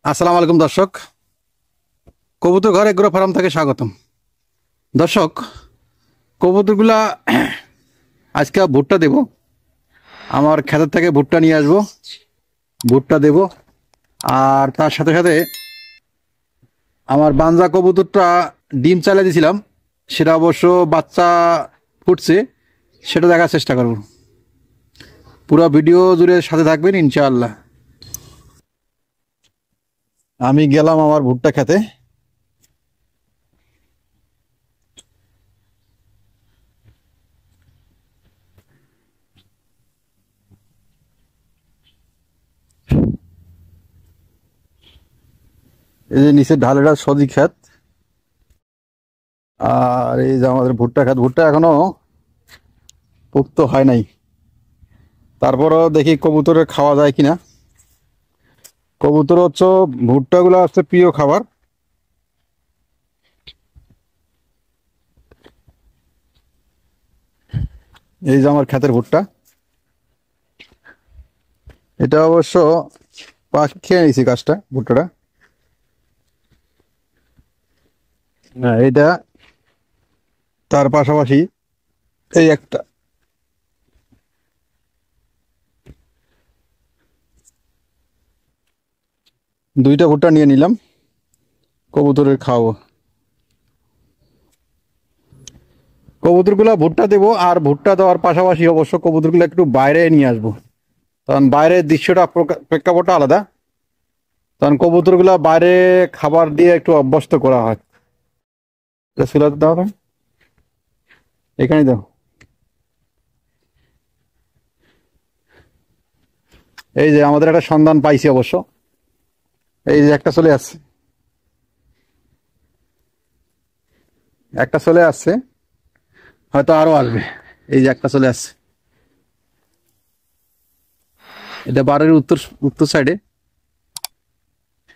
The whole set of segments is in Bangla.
আসসালামু আলাইকুম দর্শক, কবুতর ঘর এগ্রো ফার্ম থেকে স্বাগতম। দর্শক, কবুতরগুলা আজকে ভুট্টা দেব, আমার ক্ষেতের থেকে ভুট্টা নিয়ে আসবো, ভুট্টা দেব। আর তার সাথে সাথে আমার বাঞ্জা কবুতরটা ডিম চালিয়ে দিয়েছিলাম, সেটা অবশ্য বাচ্চা ফুটছে, সেটা দেখার চেষ্টা করব। পুরো ভিডিও জুড়ে সাথে থাকবেন ইনশাআল্লাহ। আমি গেলাম আমার ভুট্টা খেতে। এই যে নিচে ঢালেরা সজি ক্ষেত, আর এই যে আমাদের ভুট্টা ক্ষেত। ভুট্টা এখনো পোক্ত হয় নাই, তারপরও দেখি কবুতরের খাওয়া যায় কিনা। কবুতর হচ্ছে ভুট্টাগুলো হচ্ছে প্রিয় খাবার। এই যে আমার ক্ষেতের ভুট্টা, এটা অবশ্য পাক খেয়ে নিয়েছি গাছটা, ভুট্টাটা। হ্যাঁ, এটা তার পাশাপাশি এই একটা দুইটা ভুট্টা নিয়ে নিলাম, কবুতরের খাওয়াবো। কবুতরগুলো ভুট্টা দেবো, আর ভুট্টা দেওয়ার পাশাপাশি অবশ্য কবুতরগুলো একটু বাইরে নিয়ে আসবো, কারণ বাইরের দৃশ্যটা প্রেক্ষাপটটা আলাদা। তখন কবুতরগুলো বাইরে খাবার দিয়ে একটু অভ্যস্ত করা হয়। এটা চুলাতে দাও না, এখানে দাও। এই যে আমাদের একটা সন্ধান পাইছি অবশ্য, এই যে একটা চলে আসছে, একটা চলে আসছে, হয়তো আরো আসবে। এই যে একটা চলে আসছে, এটা বাড়ির উত্তর উত্তর সাইডে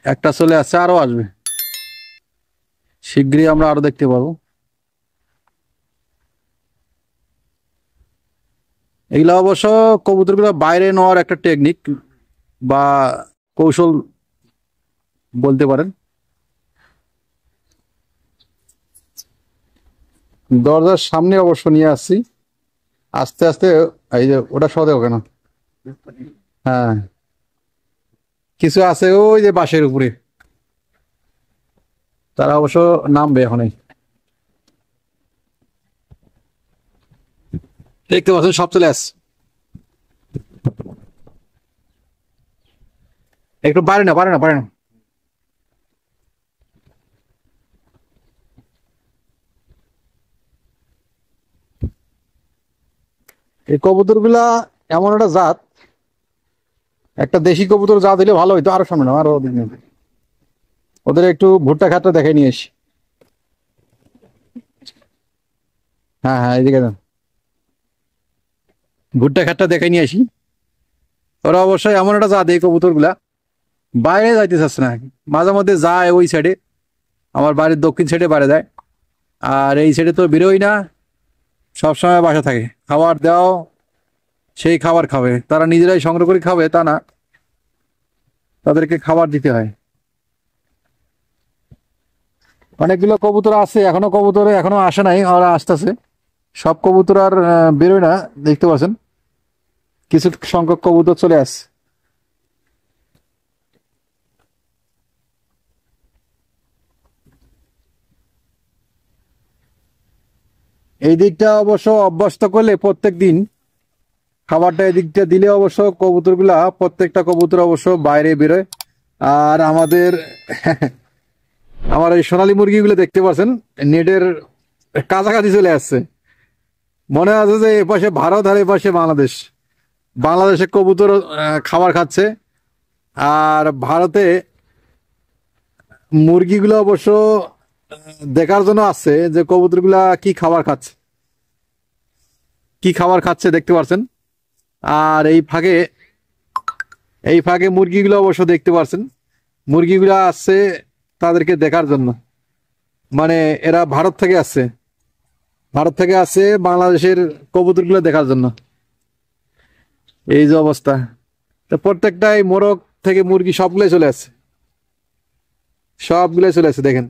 একটা চলে আসছে, আরো আসবে, শীঘ্রই আমরা আরো দেখতে পাবো। এগুলা অবশ্য কবুতরগুলো বাইরে নেওয়ার একটা টেকনিক বা কৌশল বলতে পারেন। দরজার সামনে অবশ্য নিয়ে আসছি, আস্তে আস্তে। এই যে ওটা সদে কেন, হ্যাঁ, কিছু আছে ওই যে বাঁশের উপরে, তারা অবশ্য নামবে এখনই। দেখতে পাচ্ছেন সব চলে আসছে। একটু পারে না, পারে না, পারে না। এই কবুতর গুলা এমন একটা জাত, একটা দেশি কবুতর জাত দিলে ভালো হইতো। আরো সামনে না, আরো ওদিকে নিয়ে। ওদের একটু ভুট্টা খাতটা দেখে নিয়ে এসি। হ্যাঁ হ্যাঁ, এইদিকে যান, ভুট্টা খাতটা দেখে নিয়ে আসি। ওরা অবশ্যই এমন একটা জাত, এই কবুতর গুলা বাইরে যাইতে চাচ্ছে না। মাঝে মধ্যে যায় ওই সাইডে, আমার বাড়ির দক্ষিণ সাইডে বাইরে যায়, আর এই সাইডে তো বেরোই না, সবসময় বাসা থাকে। খাবার দাও, সেই খাবার খাবে, তারা নিজেরাই সংগ্রহ করে খাবে তা না, তাদেরকে খাবার দিতে হয়। অনেকগুলো কবুতর আছে এখনো, কবুতরে এখনো আসে নাই, ওরা আসতেছে। সব কবুতর আর বেরোয় না, দেখতে পাচ্ছেন কিছু সংখ্যক কবুতর চলে আসছে। এই দিকটা অবশ্য অভ্যস্ত করলে প্রত্যেক দিন খাবারটা এদিকটা দিলে অবশ্য কবুতরগুলা, প্রত্যেকটা কবুতর অবশ্য বাইরে বেরোয়। আর আমাদের আমার এই সোনালী মুরগিগুলো দেখতে পাচ্ছেন নেটের কাছাকাছি চলে আসছে। মনে আছে যে এপাশে ভারত আর এপাশে বাংলাদেশ। বাংলাদেশে কবুতর খাবার খাচ্ছে, আর ভারতে মুরগিগুলো অবশ্য দেখার জন্য আসছে যে কবুতরগুলা কি খাবার খাচ্ছে, কি খাবার খাচ্ছে দেখতে পাচ্ছেন। আর এই ফাঁকে মুরগিগুলো অবশ্য দেখতে পাচ্ছেন, মুরগিগুলো আসছে তাদেরকে দেখার জন্য। মানে এরা ভারত থেকে আসছে, ভারত থেকে আসছে বাংলাদেশের কবুতরগুলো দেখার জন্য। এই যে অবস্থা, তো প্রত্যেকটাই মোরগ থেকে মুরগি সবগুলোই চলে আসছে। সবগুলো চলে আসছে দেখেন,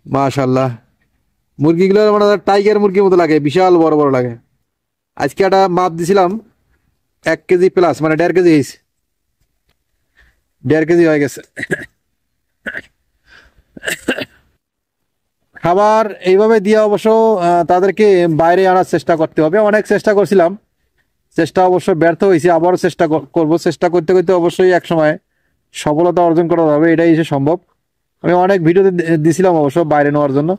মাশাল্লাহ। মুরগিগুলো মানে টাইগার মুরগির মতো লাগে, বিশাল বড় বড় লাগে। আজকে একটা মাপ দিছিলাম 1 কেজি প্লাস, মানে 1.5 কেজি হয়েছে, 1.5 কেজি হয়ে গেছে। খাবার এইভাবে দিয়ে অবশ্য তাদেরকে বাইরে আনার চেষ্টা করতে হবে। অনেক চেষ্টা করছিলাম, চেষ্টা অবশ্য ব্যর্থ হয়েছে, আবারও চেষ্টা করব। চেষ্টা করতে করতে অবশ্যই এক সময় সফলতা অর্জন করা যাবে, এটাই এসে সম্ভব। আমি অনেক ভিডিওতে দিছিলাম অবশ্য বাইরে নেওয়ার জন্য,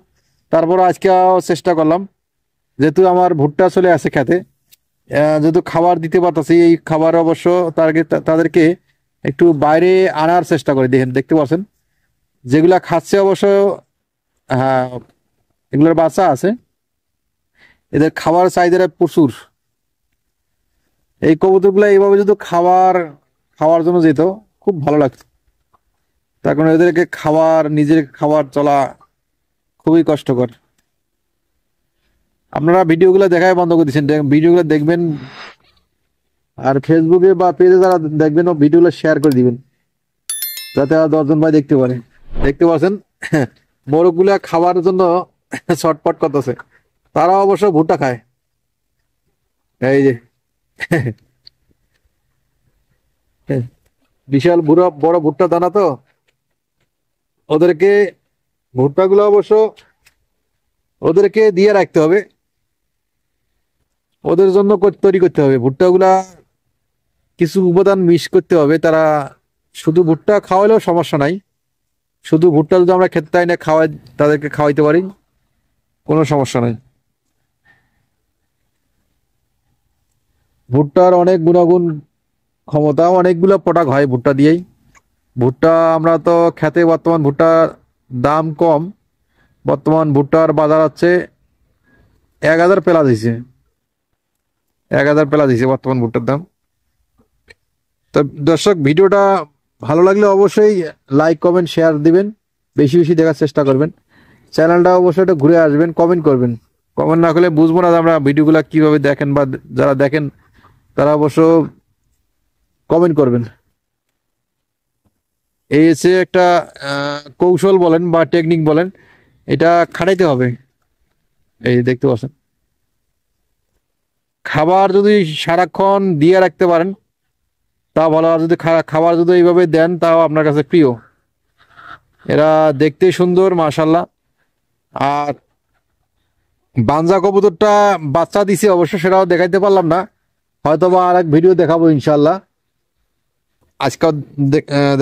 তারপর আজকে চেষ্টা করলাম। যেহেতু আমার ভুট্টা চলে আসে খেতে, যেহেতু খাবার দিতে পারতেছি, এই খাবার অবশ্য তাদেরকে একটু বাইরে আনার চেষ্টা করি। দেখেন, দেখতে পাচ্ছেন যেগুলা খাচ্ছে অবশ্য, হ্যাঁ এগুলোর বাচ্চা আছে, এদের খাবার চাহিদা প্রচুর। এই কবুতরগুলো এইভাবে যদি খাওয়ার জন্য যেত, খুব ভালো লাগতো। তার কারণ এদেরকে নিজের খাবার চলা খুবই কষ্টকর। আপনারা ভিডিওগুলো দেখাই বন্ধ করে দিচ্ছেন, ভিডিওগুলো দেখবেন, আর ফেসবুকে বা পেজে যারা দেখবেন ও ভিডিওগুলো শেয়ার করে দিবেন, যাতে আর 10 জন ভাই দেখতে পারে। দেখতে পাচ্ছেন মোরগগুলা খাবার জন্য ছটপট করতেছে, তারা অবশ্য ভুট্টা খায়। এই যে বিশাল বড় ভুট্টা দানা তো, ওদেরকে ভুট্টাগুলো অবশ্য ওদেরকে দিয়ে রাখতে হবে, ওদের জন্য তৈরি করতে হবে। ভুট্টাগুলা কিছু উপাদান মিক্স করতে হবে। তারা শুধু ভুট্টা খাওয়ালেও সমস্যা নাই, শুধু ভুট্টা যদি আমরা খেতে চাই না তাদেরকে খাওয়াইতে পারি, কোনো সমস্যা নাই। ভুট্টার অনেক গুণাগুণ, ক্ষমতা, অনেকগুলো প্রোডাক্ট হয় ভুট্টা দিয়েই। ভুট্টা আমরা তো খেতে, বর্তমান ভুট্টার দাম কম, বর্তমান ভুট্টার বাজার হচ্ছে 1000 প্লাস দিছে, 1000 প্লাস দিছে বর্তমান ভুট্টার দাম। তো দর্শক, ভিডিওটা ভালো লাগলে অবশ্যই লাইক কমেন্ট শেয়ার দিবেন, বেশি বেশি দেখার চেষ্টা করবেন। চ্যানেলটা অবশ্যই একটা ঘুরে আসবেন, কমেন্ট করবেন। কমেন্ট না করলে বুঝবো না যে আমরা ভিডিওগুলো কিভাবে দেখেন, বা যারা দেখেন তারা অবশ্য কমেন্ট করবেন। এই হচ্ছে একটা কৌশল বলেন বা টেকনিক বলেন, এটা খাটাইতে হবে। এই দেখতে পাচ্ছেন, খাবার যদি সারাক্ষণ দিয়ে রাখতে পারেন তা ভালো, আর যদি খাবার যদি এইভাবে দেন তাও আপনার কাছে প্রিয়। এরা দেখতে সুন্দর মাশাল্লাহ। আর বানজা কবুতরটা বাচ্চা দিছে অবশ্য, সেটাও দেখাইতে পারলাম না, হয়তো বা আর এক ভিডিও দেখাবো ইনশাল্লাহ, আজকেও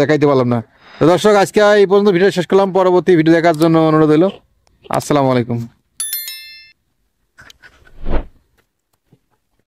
দেখাইতে পারলাম না। তো দর্শক, আজকে এই পর্যন্ত ভিডিও শেষ করলাম, পরবর্তী ভিডিও দেখার জন্য অনুরোধ হলো। আসসালামু আলাইকুম।